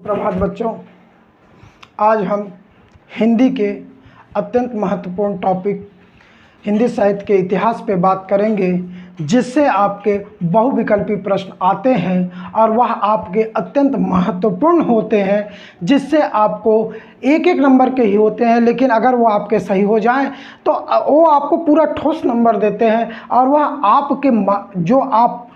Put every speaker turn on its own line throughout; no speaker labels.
प्रभात बच्चों, आज हम हिंदी के अत्यंत महत्वपूर्ण टॉपिक हिंदी साहित्य के इतिहास पे बात करेंगे, जिससे आपके बहुविकल्पी प्रश्न आते हैं और वह आपके अत्यंत महत्वपूर्ण होते हैं, जिससे आपको एक एक नंबर के ही होते हैं, लेकिन अगर वो आपके सही हो जाएं तो वो आपको पूरा ठोस नंबर देते हैं और वह आपके जो आप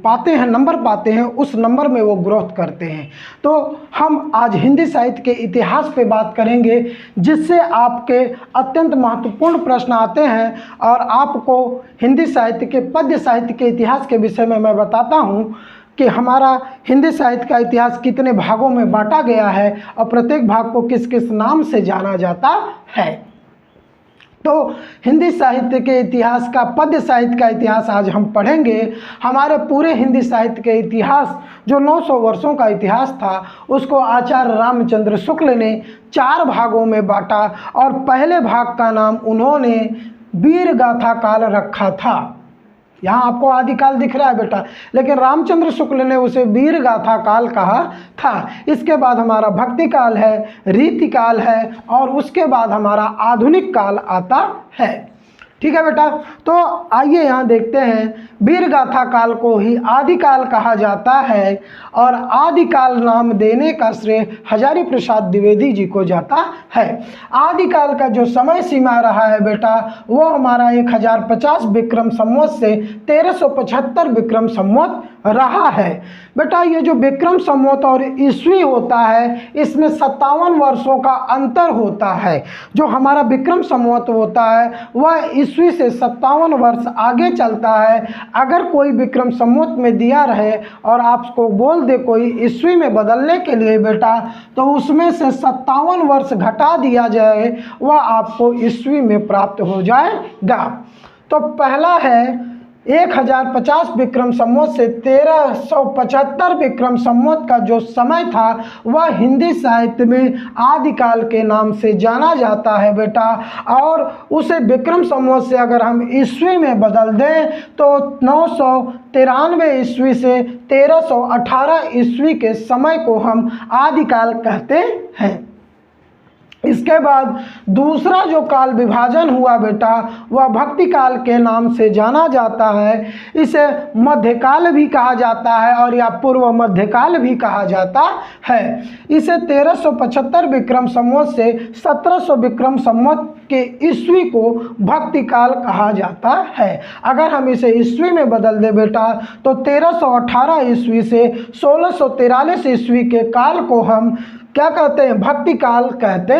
पाते हैं नंबर पाते हैं उस नंबर में वो ग्रोथ करते हैं। तो हम आज हिंदी साहित्य के इतिहास पे बात करेंगे, जिससे आपके अत्यंत महत्वपूर्ण प्रश्न आते हैं और आपको हिंदी साहित्य के पद्य साहित्य के इतिहास के विषय में मैं बताता हूँ कि हमारा हिंदी साहित्य का इतिहास कितने भागों में बांटा गया है और प्रत्येक भाग को किस किस नाम से जाना जाता है। तो हिंदी साहित्य के इतिहास का पद्य साहित्य का इतिहास आज हम पढ़ेंगे। हमारे पूरे हिंदी साहित्य के इतिहास जो 900 वर्षों का इतिहास था, उसको आचार्य रामचंद्र शुक्ल ने 4 भागों में बांटा और पहले भाग का नाम उन्होंने वीर गाथा काल रखा था। यहाँ आपको आदिकाल दिख रहा है बेटा, लेकिन रामचंद्र शुक्ल ने उसे वीर गाथा काल कहा था। इसके बाद हमारा भक्ति काल है, रीति काल है और उसके बाद हमारा आधुनिक काल आता है। ठीक है बेटा, तो आइए यहाँ देखते हैं। वीर गाथा काल को ही आदिकाल कहा जाता है और आदिकाल नाम देने का श्रेय हजारी प्रसाद द्विवेदी जी को जाता है। आदिकाल का जो समय सीमा रहा है बेटा, वो हमारा 1050 विक्रम संवत से 1375 विक्रम संवत रहा है। बेटा ये जो विक्रम संवत और ईस्वी होता है, इसमें 57 वर्षों का अंतर होता है। जो हमारा विक्रम संवत होता है वह ईस्वी से 57 वर्ष आगे चलता है। अगर कोई विक्रम संवत में दिया रहे और आपको बोल दे कोई ईस्वी में बदलने के लिए बेटा, तो उसमें से 57 वर्ष घटा दिया जाए, वह आपको ईस्वी में प्राप्त हो जाएगा। तो पहला है 1050 विक्रम संवत से 1375 विक्रम संवत का जो समय था, वह हिंदी साहित्य में आदिकाल के नाम से जाना जाता है बेटा। और उसे विक्रम संवत से अगर हम ईस्वी में बदल दें तो 993 ईस्वी से 1318 ईस्वी के समय को हम आदिकाल कहते हैं। इसके बाद दूसरा जो काल विभाजन हुआ बेटा, वह भक्ति काल के नाम से जाना जाता है। इसे मध्यकाल भी कहा जाता है और या पूर्व मध्यकाल भी कहा जाता है। इसे 1375 विक्रम संवत से 1700 विक्रम संवत के ईस्वी को भक्ति काल कहा जाता है। अगर हम इसे ईस्वी में बदल दे बेटा, तो 1318 ईस्वी से 1643 ईस्वी के काल को हम क्या कहते हैं? भक्ति काल कहते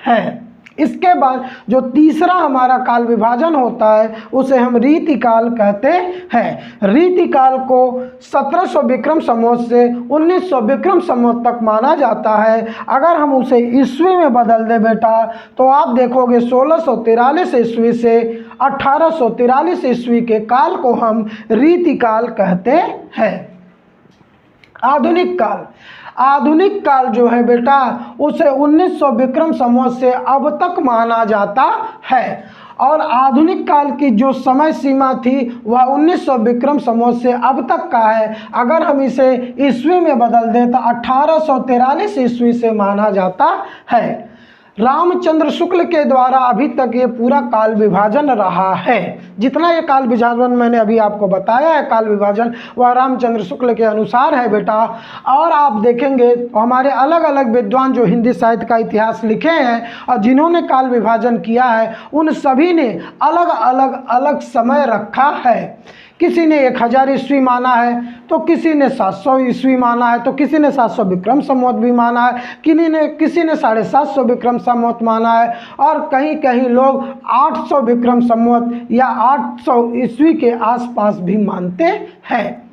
हैं। इसके बाद जो तीसरा हमारा काल विभाजन होता है, उसे हम रीति काल कहते हैं। रीति काल को 1700 विक्रम संवत से 1900 विक्रम संवत तक माना जाता है। अगर हम उसे ईस्वी में बदल दें बेटा, तो आप देखोगे 1643 ईस्वी से 1843 ईस्वी के काल को हम रीति काल कहते हैं। आधुनिक काल जो है बेटा, उसे 1900 विक्रम संवत से अब तक माना जाता है और आधुनिक काल की जो समय सीमा थी वह 1900 विक्रम संवत से अब तक का है। अगर हम इसे ईस्वी में बदल दें तो 1843 ईस्वी से माना जाता है। रामचंद्र शुक्ल के द्वारा अभी तक ये पूरा काल विभाजन रहा है। जितना ये काल विभाजन मैंने अभी आपको बताया है, काल विभाजन वह रामचंद्र शुक्ल के अनुसार है बेटा। और आप देखेंगे हमारे अलग अलग विद्वान जो हिंदी साहित्य का इतिहास लिखे हैं और जिन्होंने काल विभाजन किया है, उन सभी ने अलग समय रखा है। किसी ने 1000 ईस्वी माना है, तो किसी ने 700 ईस्वी माना है, तो किसी ने 700 विक्रम संवत भी माना है, किसी ने 750 विक्रम संवत माना है और कहीं लोग 800 विक्रम संवत या 800 ईस्वी के आसपास भी मानते हैं।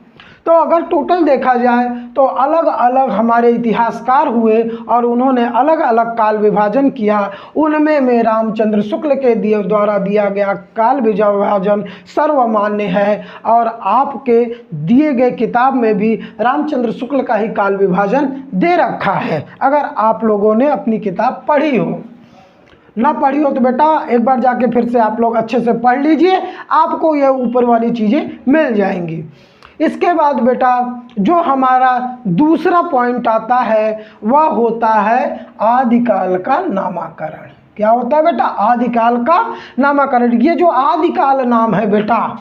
तो अगर टोटल देखा जाए तो अलग अलग हमारे इतिहासकार हुए और उन्होंने अलग अलग काल विभाजन किया। उनमें में रामचंद्र शुक्ल के द्वारा दिया गया काल विभाजन सर्वमान्य है और आपके दिए गए किताब में भी रामचंद्र शुक्ल का ही काल विभाजन दे रखा है। अगर आप लोगों ने अपनी किताब पढ़ी हो, ना पढ़ी हो तो बेटा एक बार जाके फिर से आप लोग अच्छे से पढ़ लीजिए, आपको ये ऊपर वाली चीज़ें मिल जाएंगी। इसके बाद बेटा जो हमारा दूसरा पॉइंट आता है वह होता है आदिकाल का नामकरण। क्या होता है बेटा? आदिकाल का नामकरण। ये जो आदिकाल नाम है बेटा,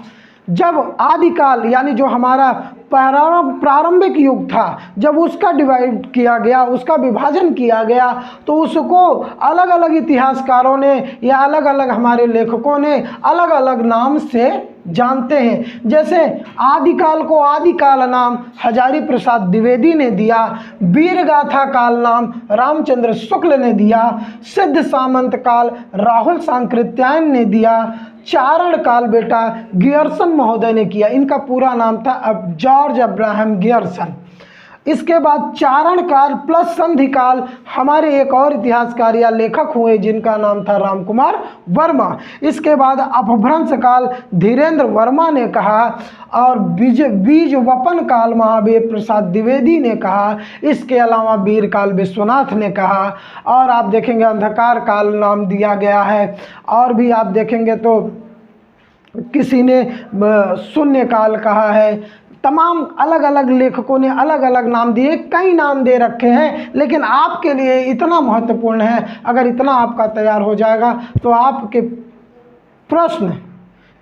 जब आदिकाल यानी जो हमारा प्रारंभिक युग था, जब उसका डिवाइड किया गया, उसका विभाजन किया गया, तो उसको अलग अलग इतिहासकारों ने या अलग अलग हमारे लेखकों ने अलग अलग नाम से जानते हैं। जैसे आदिकाल को आदिकाल नाम हजारी प्रसाद द्विवेदी ने दिया, वीरगाथा काल नाम रामचंद्र शुक्ल ने दिया, सिद्ध सामंत काल राहुल सांकृत्यायन ने दिया, चारण काल बेटा गियर्सन महोदय ने किया। इनका पूरा नाम था अब जॉर्ज अब्राहम गियर्सन। इसके बाद चारण काल प्लस संधि काल हमारे एक और इतिहासकार या लेखक हुए जिनका नाम था रामकुमार वर्मा। इसके बाद अपभ्रंश काल धीरेन्द्र वर्मा ने कहा और बीज वपन काल महावीर प्रसाद द्विवेदी ने कहा। इसके अलावा वीर काल विश्वनाथ ने कहा। और आप देखेंगे अंधकार काल नाम दिया गया है। और भी आप देखेंगे तो किसी ने शून्य काल कहा है। तमाम अलग अलग लेखकों ने अलग अलग नाम दिए, कई नाम दे रखे हैं, लेकिन आपके लिए इतना महत्वपूर्ण है, अगर इतना आपका तैयार हो जाएगा तो आपके प्रश्न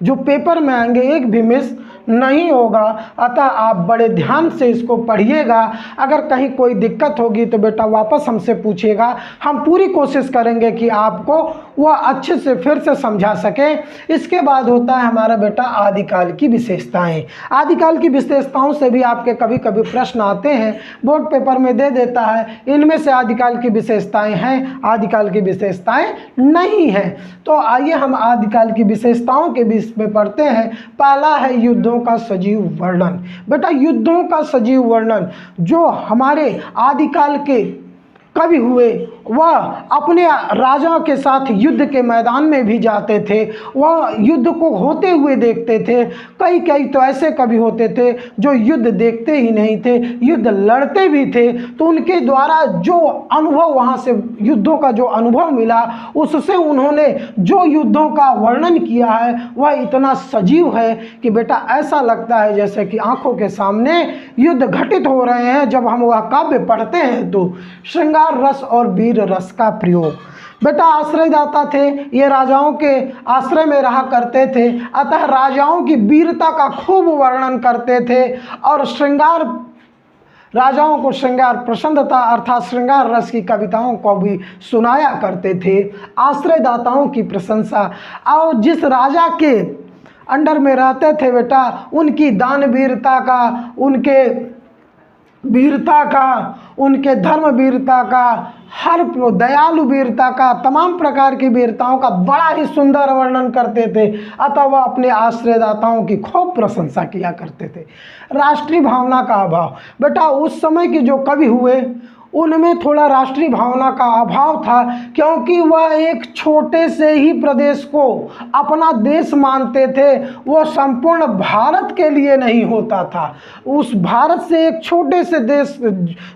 जो पेपर में आएंगे एक भी मिस नहीं होगा। अतः आप बड़े ध्यान से इसको पढ़िएगा। अगर कहीं कोई दिक्कत होगी तो बेटा वापस हमसे पूछिएगा, हम पूरी कोशिश करेंगे कि आपको वह अच्छे से फिर से समझा सकें। इसके बाद होता है हमारा बेटा आदिकाल की विशेषताएं। आदिकाल की विशेषताओं से भी आपके कभी कभी प्रश्न आते हैं, बोर्ड पेपर में दे देता है इनमें से आदिकाल की विशेषताएं हैं, आदिकाल की विशेषताएं नहीं हैं। तो आइए हम आदिकाल की विशेषताओं के बीच में पढ़ते हैं। पहला है युद्धों का सजीव वर्णन। बेटा युद्धों का सजीव वर्णन, जो हमारे आदिकाल के कवि हुए वह अपने राजा के साथ युद्ध के मैदान में भी जाते थे, वह युद्ध को होते हुए देखते थे। कई कई तो ऐसे कवि होते थे जो युद्ध देखते ही नहीं थे, युद्ध लड़ते भी थे। तो उनके द्वारा जो अनुभव वहाँ से युद्धों का जो अनुभव मिला, उससे उन्होंने जो युद्धों का वर्णन किया है वह इतना सजीव है कि बेटा ऐसा लगता है जैसे कि आंखों के सामने युद्ध घटित हो रहे हैं। जब हम वह काव्य पढ़ते हैं तो श्रृंगार रस और वीर रस का प्रयोग। बेटा आश्रयदाता थे, ये राजाओं के आश्रय में रहा करते थे, अतः राजाओं की वीरता का खूब वर्णन करते थे और श्रृंगार राजाओं को श्रृंगार प्रसन्नता अर्थात श्रृंगार रस की कविताओं को भी सुनाया करते थे। आश्रयदाताओं की प्रशंसा, और जिस राजा के अंडर में रहते थे बेटा उनकी दानवीरता का, उनके वीरता का, उनके धर्म वीरता का, हर दयालु वीरता का, तमाम प्रकार की वीरताओं का बड़ा ही सुंदर वर्णन करते थे। अतः वह अपने आश्रयदाताओं की खूब प्रशंसा किया करते थे। राष्ट्रीय भावना का अभाव, बेटा उस समय के जो कवि हुए उनमें थोड़ा राष्ट्रीय भावना का अभाव था, क्योंकि वह एक छोटे से ही प्रदेश को अपना देश मानते थे। वह संपूर्ण भारत के लिए नहीं होता था। उस भारत से एक छोटे से देश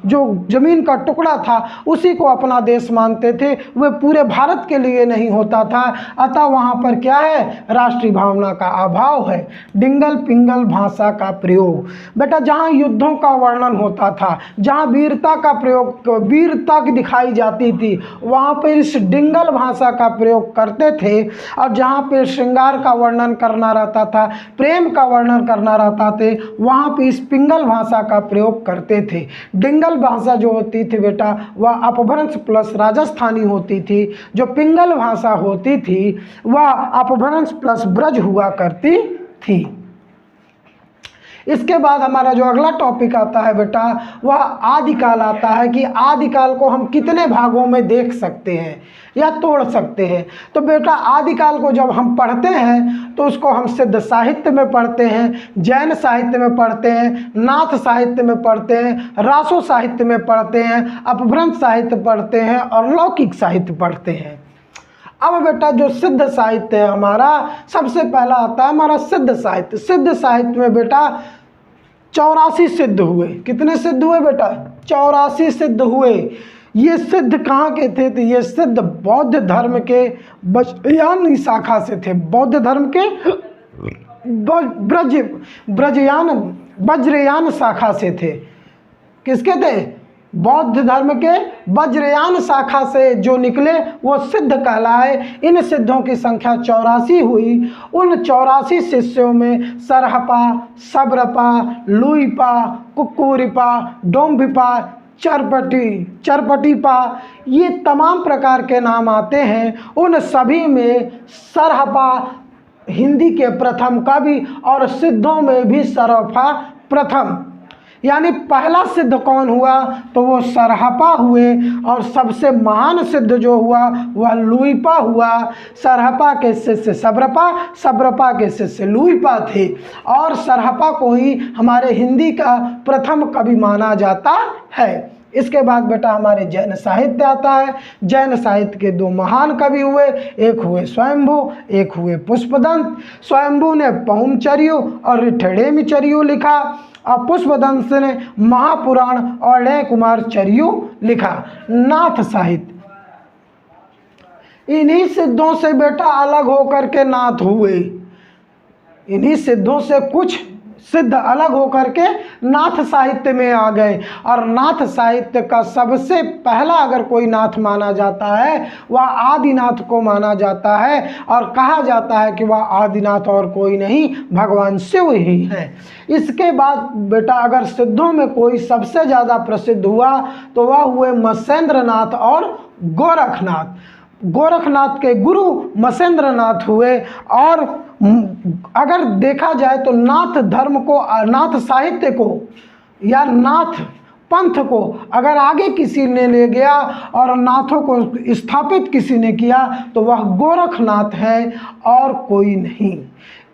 जो ज़मीन का टुकड़ा था उसी को अपना देश मानते थे, वह पूरे भारत के लिए नहीं होता था। अतः वहाँ पर क्या है, राष्ट्रीय भावना का अभाव है। डिंगल पिंगल भाषा का प्रयोग, बेटा जहाँ युद्धों का वर्णन होता था, जहाँ वीरता का प्रयोग, वीरता की दिखाई जाती थी, वहाँ पर इस डिंगल भाषा का प्रयोग करते थे। और जहाँ पे श्रृंगार का वर्णन करना रहता था, प्रेम का वर्णन करना रहता थे, वहाँ पे इस पिंगल भाषा का प्रयोग करते थे। डिंगल भाषा जो होती थी बेटा वह अपभ्रंश प्लस राजस्थानी होती थी। जो पिंगल भाषा होती थी वह अपभ्रंश प्लस ब्रज हुआ करती थी। इसके बाद हमारा जो अगला टॉपिक आता है बेटा वह आदिकाल आता है कि आदिकाल को हम कितने भागों में देख सकते हैं या तोड़ सकते हैं। तो बेटा आदिकाल को जब हम पढ़ते हैं तो उसको हम सिद्ध साहित्य में पढ़ते हैं, जैन साहित्य में पढ़ते हैं, नाथ साहित्य में पढ़ते हैं, रासो साहित्य में पढ़ते हैं, अपभ्रंश साहित्य पढ़ते हैं और लौकिक साहित्य पढ़ते हैं। अब बेटा जो सिद्ध साहित्य है हमारा, सबसे पहला आता है हमारा सिद्ध साहित्य। सिद्ध साहित्य में बेटा 84 सिद्ध हुए। कितने सिद्ध हुए बेटा? 84 सिद्ध हुए। ये सिद्ध कहाँ के थे? तो ये सिद्ध बौद्ध धर्म के ब्रजयान शाखा से थे। बौद्ध धर्म के ब्रजयान वज्रयान शाखा से थे। किसके थे? बौद्ध धर्म के वज्रयान शाखा से जो निकले वो सिद्ध कहलाए। इन सिद्धों की संख्या 84 हुई। उन 84 शिष्यों में सरहपा, सब्रपा, लुईपा, कुक्कुरिपा, डोम्भिपा, चरपटीपा, ये तमाम प्रकार के नाम आते हैं। उन सभी में सरहपा हिंदी के प्रथम कवि और सिद्धों में भी सरहपा प्रथम, यानी पहला सिद्ध कौन हुआ तो वो सरहपा हुए, और सबसे महान सिद्ध जो हुआ वह लुईपा हुआ। सरहपा के शिष्य सब्रपा, सब्रपा के शिष्य लुईपा थे, और सरहपा को ही हमारे हिंदी का प्रथम कवि माना जाता है। इसके बाद बेटा हमारे जैन साहित्य आता है। जैन साहित्य के दो महान कवि हुए, एक हुए स्वयंभू, एक हुए पुष्पदंत। स्वयंभू ने पहुमचर्यु और रिठड़ेमचर्यु लिखा, और पुष्पदंत ने महापुराण और लय कुमार चर्यु लिखा। नाथ साहित्य, इन्हीं सिद्धों से बेटा अलग होकर के नाथ हुए। इन्हीं सिद्धों से कुछ सिद्ध अलग होकर के नाथ साहित्य में आ गए, और नाथ साहित्य का सबसे पहला अगर कोई नाथ माना जाता है वह आदिनाथ को माना जाता है, और कहा जाता है कि वह आदिनाथ और कोई नहीं भगवान शिव ही है। इसके बाद बेटा अगर सिद्धों में कोई सबसे ज़्यादा प्रसिद्ध हुआ तो वह हुए मत्स्येंद्रनाथ और गोरखनाथ। गोरखनाथ के गुरु मत्स्येंद्रनाथ हुए। और अगर देखा जाए तो नाथ धर्म को, नाथ साहित्य को या नाथ पंथ को अगर आगे किसी ने ले गया और नाथों को स्थापित किसी ने किया तो वह गोरखनाथ है और कोई नहीं।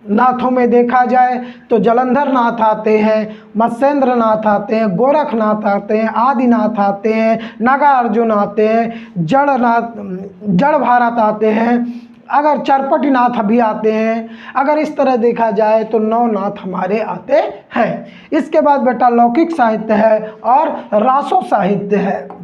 नाथों में देखा जाए तो जलंधर नाथ आते हैं, मत्स्येंद्र नाथ आते हैं, गोरखनाथ आते हैं, आदिनाथ आते हैं, नागार्जुन आते हैं, जड़ भारत आते हैं, अगर चरपटीनाथ भी आते हैं। अगर इस तरह देखा जाए तो 9 नाथ हमारे आते हैं। इसके बाद बेटा लौकिक साहित्य है और रासो साहित्य है।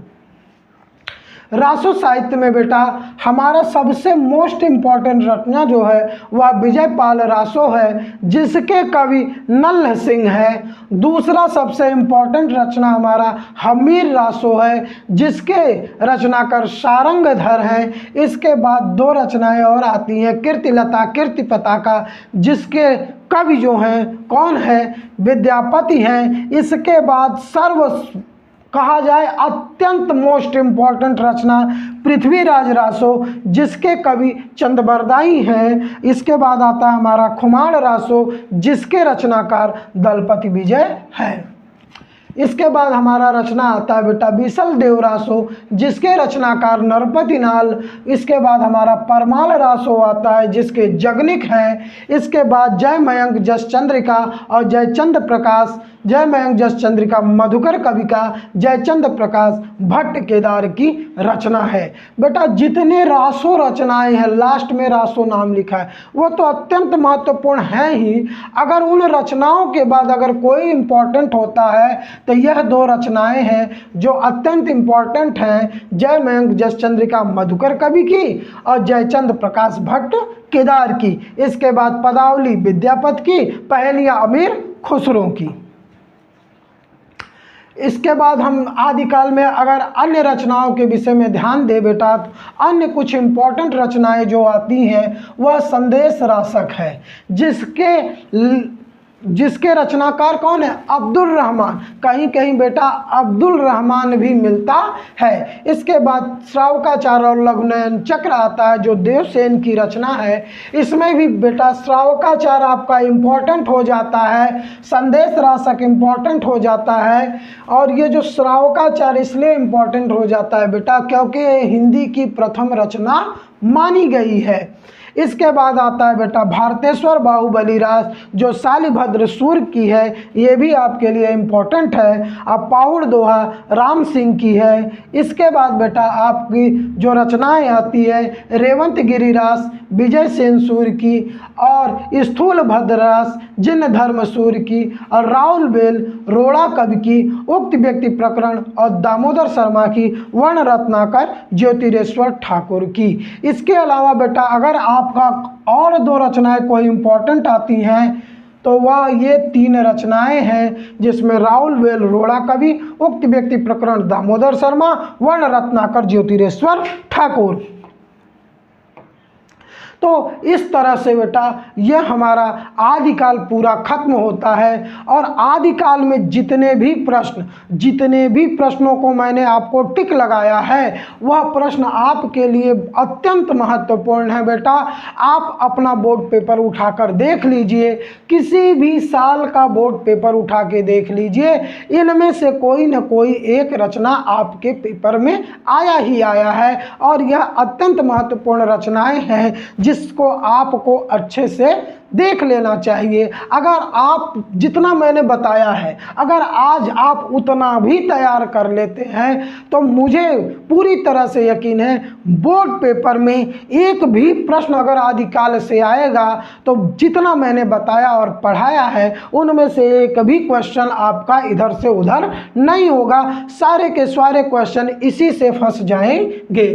रासो साहित्य में बेटा हमारा सबसे मोस्ट इम्पॉर्टेंट रचना जो है वह विजयपाल रासो है, जिसके कवि नल्ह सिंह है। दूसरा सबसे इम्पॉर्टेंट रचना हमारा हमीर रासो है, जिसके रचनाकार सारंगधर हैं। इसके बाद 2 रचनाएं और आती हैं, कीर्तिलता कीर्तिपताका, जिसके कवि जो हैं कौन है, विद्यापति हैं। इसके बाद सर्व कहा जाए अत्यंत मोस्ट इम्पॉर्टेंट रचना पृथ्वीराज रासो, जिसके कवि चंद्रबरदाई हैं। इसके बाद आता है हमारा खुमाण रासो, जिसके रचनाकार दलपति विजय है। इसके बाद हमारा रचना आता है बेटा बिसल देव रासो, जिसके रचनाकार नरपति नाल। इसके बाद हमारा परमाल रासो आता है, जिसके जगनिक हैं। इसके बाद जय मयंक जस चंद्रिका और जयचंद प्रकाश, जय मयंक जस चंद्रिका मधुकर कवि का, जयचंद प्रकाश भट्ट केदार की रचना है। बेटा जितने रासो रचनाएं हैं, लास्ट में रासो नाम लिखा है, वो तो अत्यंत महत्वपूर्ण है ही। अगर उन रचनाओं के बाद अगर कोई इम्पोर्टेंट होता है तो यह 2 रचनाएं हैं जो अत्यंत इम्पॉर्टेंट हैं, जय मयंक जस चंद्रिका मधुकर कवि की और जयचंद प्रकाश भट्ट केदार की। इसके बाद पदावली विद्यापति की, पहेलियां अमीर खुसरो की। इसके बाद हम आदिकाल में अगर अन्य रचनाओं के विषय में ध्यान दे बेटा, तो अन्य कुछ इम्पॉर्टेंट रचनाएं जो आती हैं वह संदेश रासक है, जिसके रचनाकार कौन है, अब्दुल रहमान। कहीं कहीं बेटा अब्दुल रहमान भी मिलता है। इसके बाद श्रावकाचार और लघुनयन चक्र आता है, जो देवसेन की रचना है। इसमें भी बेटा श्रावकाचार आपका इम्पोर्टेंट हो जाता है, संदेश रासक इम्पोर्टेंट हो जाता है। और ये जो श्रावकाचार इसलिए इम्पोर्टेंट हो जाता है बेटा क्योंकि हिंदी की प्रथम रचना मानी गई है। इसके बाद आता है बेटा भारतेश्वर बाहुबली रास, जो शालिभद्र सूर की है, ये भी आपके लिए इम्पोर्टेंट है। अब पाहुड़ दोहा राम सिंह की है। इसके बाद बेटा आपकी जो रचनाएं आती है रेवंत गिरी रास विजय सेन सूर की, और स्थूल भद्र रास जिन धर्म सूर की, और राउल बेल रोड़ा कवि की, उक्त व्यक्ति प्रकरण और दामोदर शर्मा की, वर्ण रत्नाकर ज्योतिरेश्वर ठाकुर की। इसके अलावा बेटा अगर आपका और 2 रचनाएं कोई इम्पोर्टेंट आती हैं तो वह ये 3 रचनाएं हैं जिसमें राहुल वेल रोड़ा कवि, उक्त व्यक्ति प्रकरण दामोदर शर्मा, वर्ण रत्नाकर ज्योतिरेश्वर ठाकुर। तो इस तरह से बेटा यह हमारा आदिकाल पूरा खत्म होता है। और आदिकाल में जितने भी प्रश्नों को मैंने आपको टिक लगाया है वह प्रश्न आपके लिए अत्यंत महत्वपूर्ण है बेटा। आप अपना बोर्ड पेपर उठाकर देख लीजिए, किसी भी साल का बोर्ड पेपर उठा के देख लीजिए, इनमें से कोई न कोई एक रचना आपके पेपर में आया ही आया है। और यह अत्यंत महत्वपूर्ण रचनाएं हैं जिसको आपको अच्छे से देख लेना चाहिए। अगर आप जितना मैंने बताया है, अगर आज आप उतना भी तैयार कर लेते हैं तो मुझे पूरी तरह से यकीन है बोर्ड पेपर में एक भी प्रश्न अगर आदिकाल से आएगा तो जितना मैंने बताया और पढ़ाया है उनमें से एक भी क्वेश्चन आपका इधर से उधर नहीं होगा। सारे के सारे क्वेश्चन इसी से फंस जाएंगे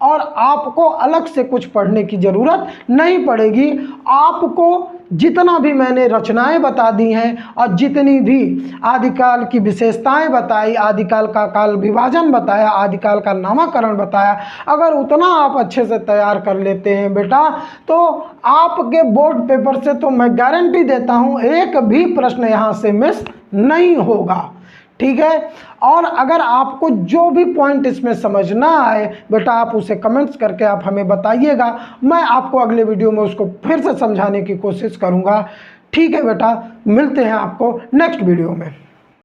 और आपको अलग से कुछ पढ़ने की ज़रूरत नहीं पड़ेगी। आपको जितना भी मैंने रचनाएं बता दी हैं और जितनी भी आदिकाल की विशेषताएं बताई, आदिकाल का काल विभाजन बताया, आदिकाल का नामकरण बताया, अगर उतना आप अच्छे से तैयार कर लेते हैं बेटा तो आपके बोर्ड पेपर से तो मैं गारंटी देता हूं एक भी प्रश्न यहां से मिस नहीं होगा। ठीक है। और अगर आपको जो भी पॉइंट इसमें समझना आए बेटा आप उसे कमेंट्स करके आप हमें बताइएगा, मैं आपको अगले वीडियो में उसको फिर से समझाने की कोशिश करूंगा। ठीक है बेटा, मिलते हैं आपको नेक्स्ट वीडियो में।